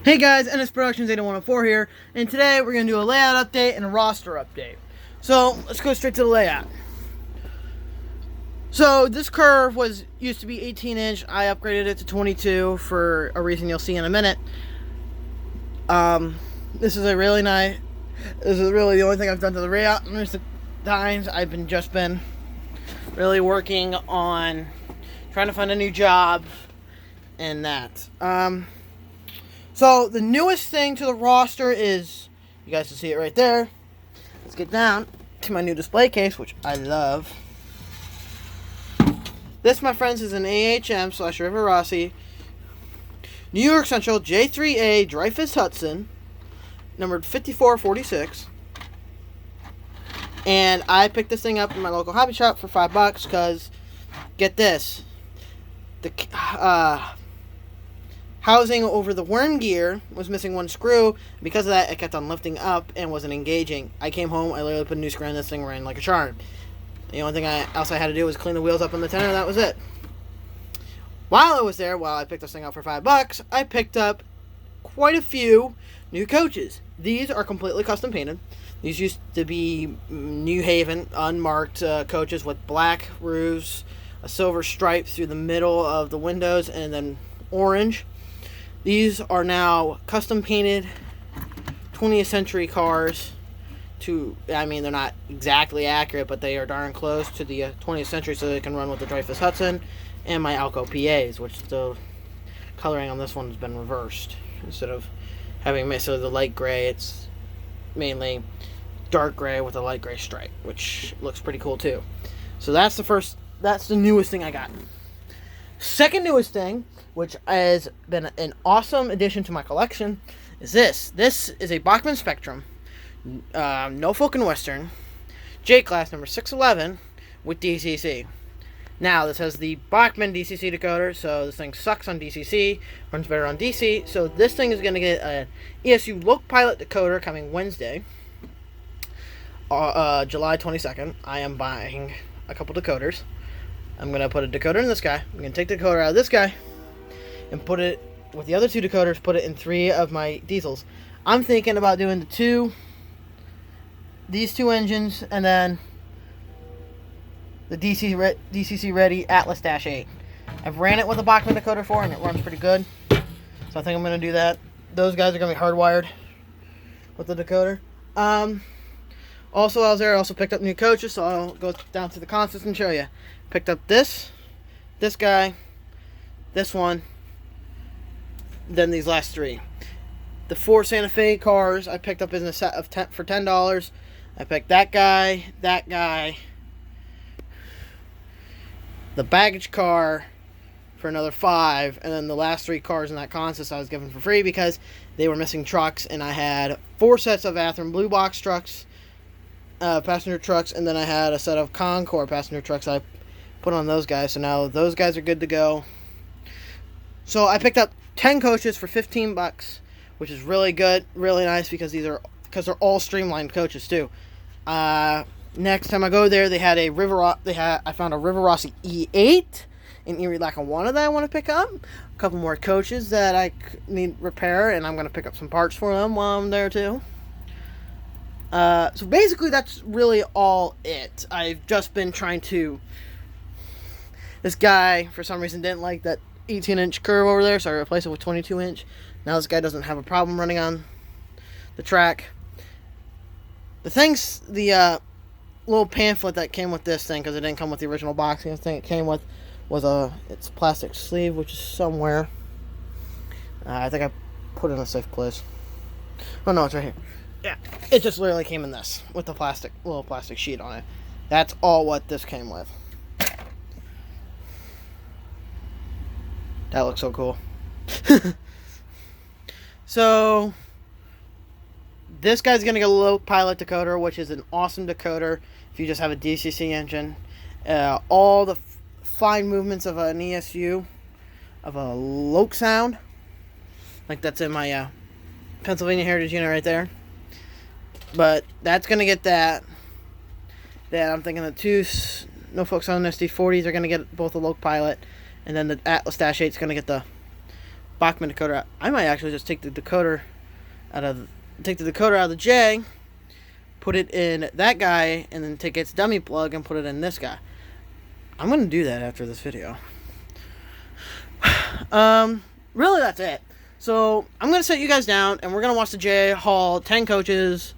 Hey guys, NS Productions 8104 here, and today we're going to do a layout update and a roster update. So, let's go straight to the layout. So, this curve used to be 18 inch. I upgraded it to 22 for a reason you'll see in a minute. This is really the only thing I've done to the layout. And there's the times I've been really working on trying to find a new job and that. So, the newest thing to the roster is, you guys can see it right there. Let's get down to my new display case, which I love. This, my friends, is an AHM/River Rossi New York Central J3A Dreyfuss Hudson, numbered 5446. And I picked this thing up in my local hobby shop for $5 because, get this, the housing over the worm gear was missing one screw. Because of that, it kept on lifting up and wasn't engaging. I came home, I literally put a new screw in this thing, ran like a charm. The only thing else I had to do was clean the wheels up on the tender, and that was it. While I was there, while I picked this thing up for $5, I picked up quite a few new coaches. These are completely custom painted. These used to be New Haven, unmarked coaches with black roofs, a silver stripe through the middle of the windows, and then orange. These are now custom painted 20th century cars. They're not exactly accurate, but they are darn close to the 20th century, so they can run with the Dreyfuss Hudson and my Alco PAs, which the coloring on this one has been reversed. Instead of having the light gray, it's mainly dark gray with a light gray stripe, which looks pretty cool too. So that's the newest thing I got. Second newest thing, which has been an awesome addition to my collection, is this. This is a Bachmann Spectrum, Norfolk and Western, J-Class number 611 with DCC. Now, this has the Bachmann DCC decoder, so this thing sucks on DCC, runs better on DC. So this thing is going to get an ESU Lokpilot decoder coming Wednesday, July 22nd. I am buying a couple decoders. I'm going to put a decoder in this guy. I'm going to take the decoder out of this guy and put it, with the other two decoders, put it in 3 of my diesels. I'm thinking about doing these two engines, and then the DCC ready Atlas-8. I've ran it with a Bachmann decoder before, and it runs pretty good. So I think I'm going to do that. Those guys are going to be hardwired with the decoder. Also, I was there. I also picked up new coaches, so I'll go down to the consoles and show you. Picked up this guy, this one, then these last 3. The 4 Santa Fe cars I picked up in a set of for $10. I picked that guy, the baggage car for another $5, and then the last 3 cars in that consist I was given for free because they were missing trucks, and I had 4 sets of Athearn Blue Box trucks, passenger trucks, and then I had a set of Concord passenger trucks I put on those guys, so now those guys are good to go. So I picked up 10 coaches for $15, which is really good, really nice, because they're all streamlined coaches too. Next time I go there, I found a River Rossi E8 in Erie Lackawanna that I want to pick up. A couple more coaches that I need repair, and I'm going to pick up some parts for them while I'm there too. So basically that's really all it. I've just been trying to... This guy, for some reason, didn't like that 18-inch curve over there, so I replaced it with 22-inch. Now this guy doesn't have a problem running on the track. The little pamphlet that came with this thing, because it didn't come with the original boxing thing it came with, was its plastic sleeve, which is somewhere. I think I put it in a safe place. Oh no, it's right here. Yeah, it just literally came in this, with the little plastic sheet on it. That's all what this came with. That looks so cool. So, this guy's going to get a Lokpilot decoder, which is an awesome decoder if you just have a DCC engine. All the fine movements of an ESU, of a Lok sound, like that's in my Pennsylvania Heritage unit right there. But that's going to get that. Then I'm thinking the 2 Norfolk Southern SD40s are going to get both a Lokpilot, and then the Atlas-8 is going to get the Bachmann decoder. I might actually just take the decoder out of the J, put it in that guy, and then take its dummy plug and put it in this guy. I'm gonna do that after this video. Really, that's it. So I'm gonna set you guys down, and we're gonna watch the J haul 10 coaches.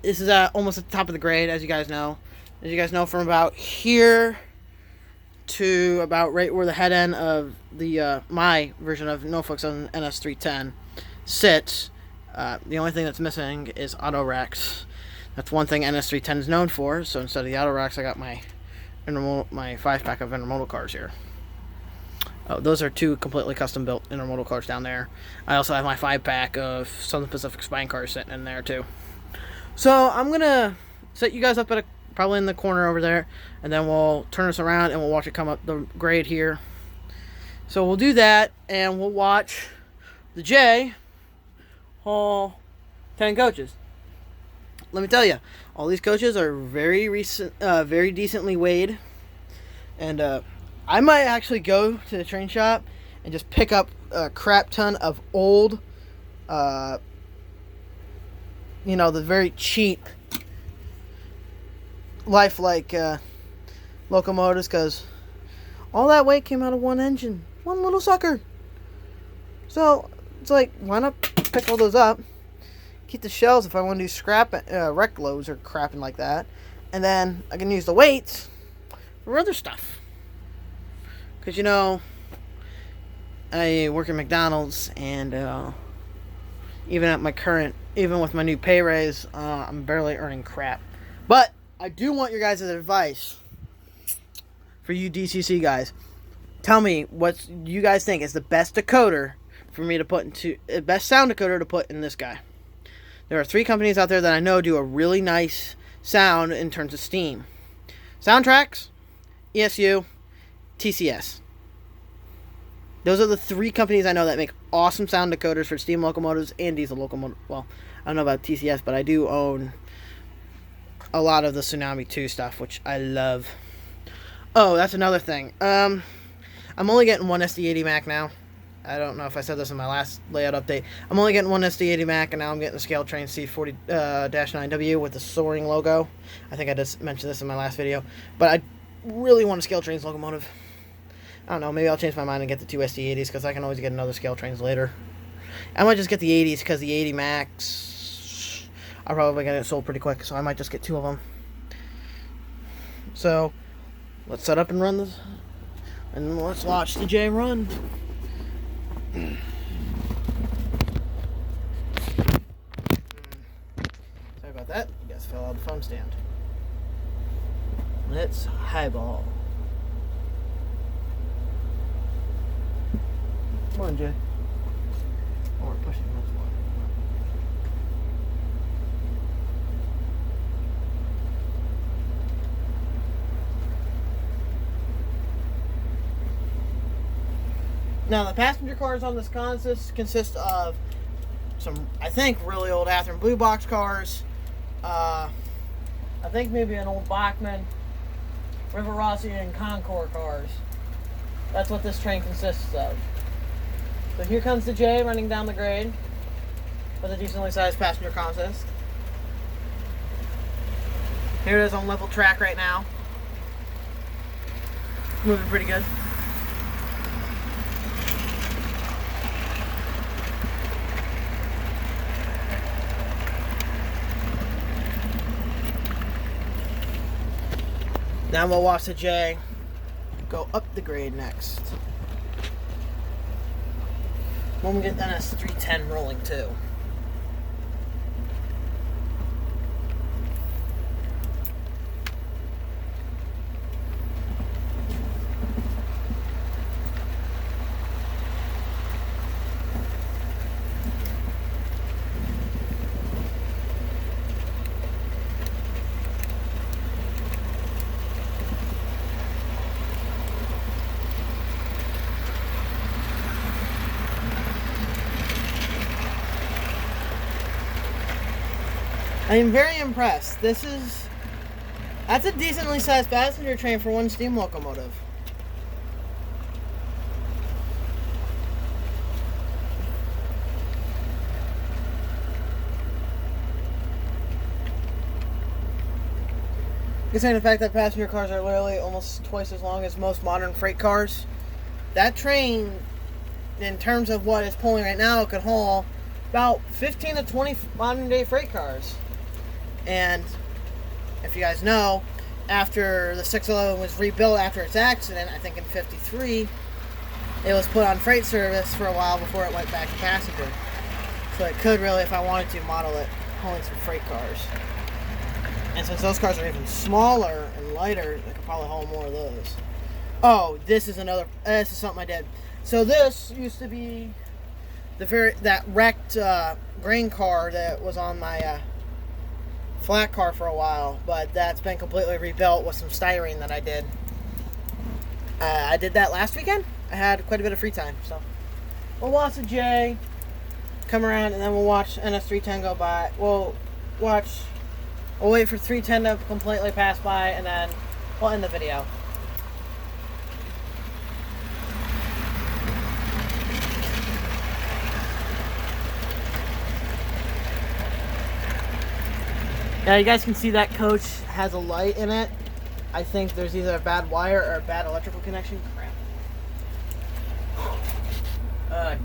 This is almost at the top of the grade, as you guys know. As you guys know, from about here to about right where the head end of the my version of Norfolk Southern NS310 sits. The only thing that's missing is Auto-Rex. That's one thing NS310 is known for. So instead of the Auto-Rex, I got my 5-pack of intermodal cars here. Oh, those are 2 completely custom built intermodal cars down there. I also have my 5-pack of Southern Pacific Spine cars sitting in there too. So I'm gonna set you guys up at probably in the corner over there, and then we'll turn us around and we'll watch it come up the grade here. So we'll do that, and we'll watch the J haul 10 coaches. Let me tell you, all these coaches are very decently weighed, and I might actually go to the train shop and just pick up a crap ton of old, the very cheap lifelike locomotives, because all that weight came out of one engine, one little sucker. So it's like, why not pick all those up, keep the shells if I want to do scrap wreck loads or crapping like that, and then I can use the weights for other stuff. Because I work at McDonald's, and even with my new pay raise, I'm barely earning crap. But I do want your guys' advice for you DCC guys. Tell me what you guys think is the best decoder for me to put into, best sound decoder to put in this guy. There are 3 companies out there that I know do a really nice sound in terms of steam. Soundtrax, ESU, TCS. Those are the 3 companies I know that make awesome sound decoders for steam locomotives and diesel locomotives. Well, I don't know about TCS, but I do own a lot of the Tsunami 2 stuff, which I love. Oh, that's another thing. I'm only getting one SD80 Mac now. I don't know if I said this in my last layout update. I'm only getting one SD80 Mac, and now I'm getting the Scale Train C40-9W with the soaring logo. I think I just mentioned this in my last video. But I really want a Scale Trains locomotive. I don't know, maybe I'll change my mind and get the 2 SD80s, because I can always get another Scale Trains later. I might just get the 80s, because the 80 Macs, I'll probably get it sold pretty quick, so I might just get 2 of them. So, let's set up and run this, and let's watch the J run. Sorry about that, you guys fell out of the foam stand. Let's highball. Come on, Jay. Oh, we're pushing much more. Now, the passenger cars on this consist of some, I think, really old Athearn Blue Box cars. I think maybe an old Bachmann, River Rossi, and Concord cars. That's what this train consists of. So here comes the J running down the grade with a decently sized passenger consist. Here it is on level track right now. Moving pretty good. Now we'll watch the J go up the grade next. When we get NS310 rolling too. I am very impressed. That's a decently sized passenger train for one steam locomotive. Considering the fact that passenger cars are literally almost twice as long as most modern freight cars, that train, in terms of what it's pulling right now, can haul about 15 to 20 modern day freight cars. And if you guys know, after the 611 was rebuilt after its accident, I think in '53, it was put on freight service for a while before it went back to passenger. So it could really, if I wanted to, model it hauling some freight cars. And since those cars are even smaller and lighter, I could probably haul more of those. Oh, this is something I did. So this used to be that wrecked grain car that was on my flat car for a while, but that's been completely rebuilt with some styrene that I did. I did that last weekend. I had quite a bit of free time, so we'll watch the J come around, and then we'll watch NS310 go by. We'll wait for 310 to completely pass by, and then we'll end the video. Yeah, you guys can see that coach has a light in it. I think there's either a bad wire or a bad electrical connection. Crap. No.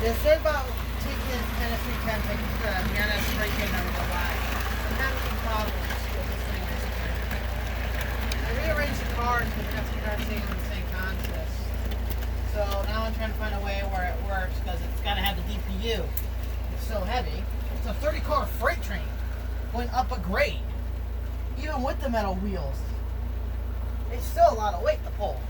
They said about taking NS310, taking the NS310 number go by. I'm having some problems with this thing recently. I rearranged the cars, but that's the car staying on the same consist. So now I'm trying to find a way where it works, because it's got to have the DPU. It's so heavy. It's a 30-car freight train going up a grade. Even with the metal wheels, it's still a lot of weight to pull.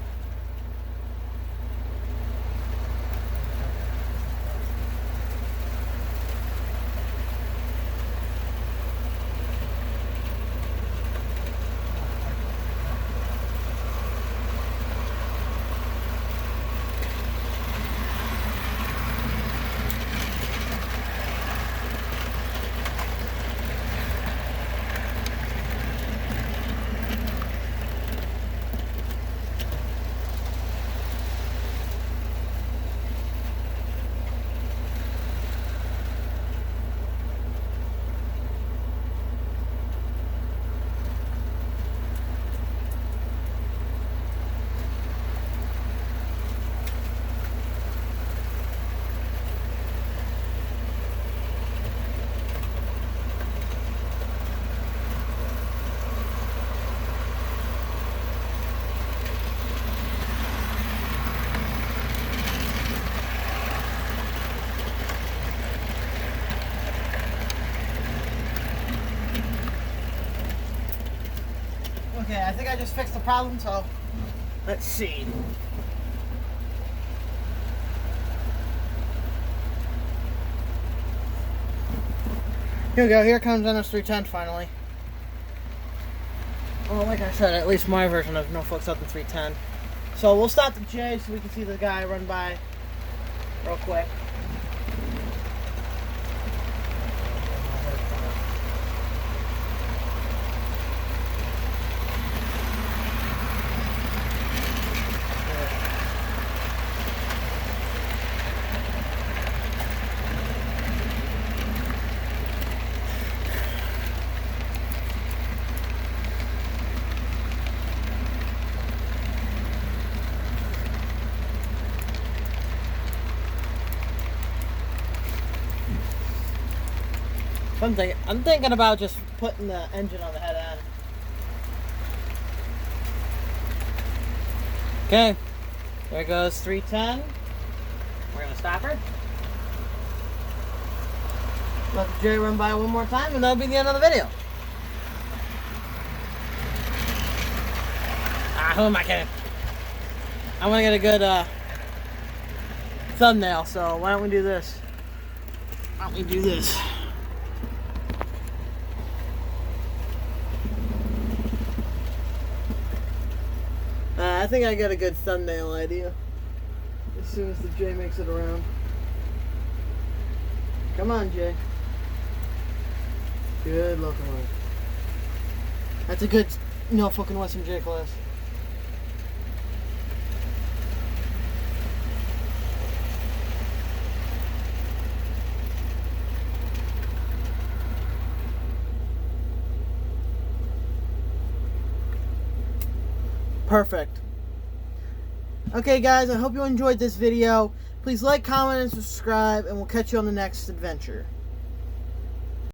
Okay, I think I just fixed the problem, so let's see. Here we go, here comes NS310 finally. Well, like I said, at least my version of Norfolk Southern 310. So we'll stop the J so we can see the guy run by real quick. I'm thinking about just putting the engine on the head end. Okay, there goes 310. We're gonna stop her. Let the J run by one more time, and that'll be the end of the video. Who am I kidding? I want to get a good thumbnail, so why don't we do this? Why don't we do this? I think I got a good thumbnail idea. As soon as the J makes it around. Come on, Jay. Good locomotive. That's a good Norfolk and Western J class. Perfect. Okay guys, I hope you enjoyed this video. Please like, comment, and subscribe, and we'll catch you on the next adventure.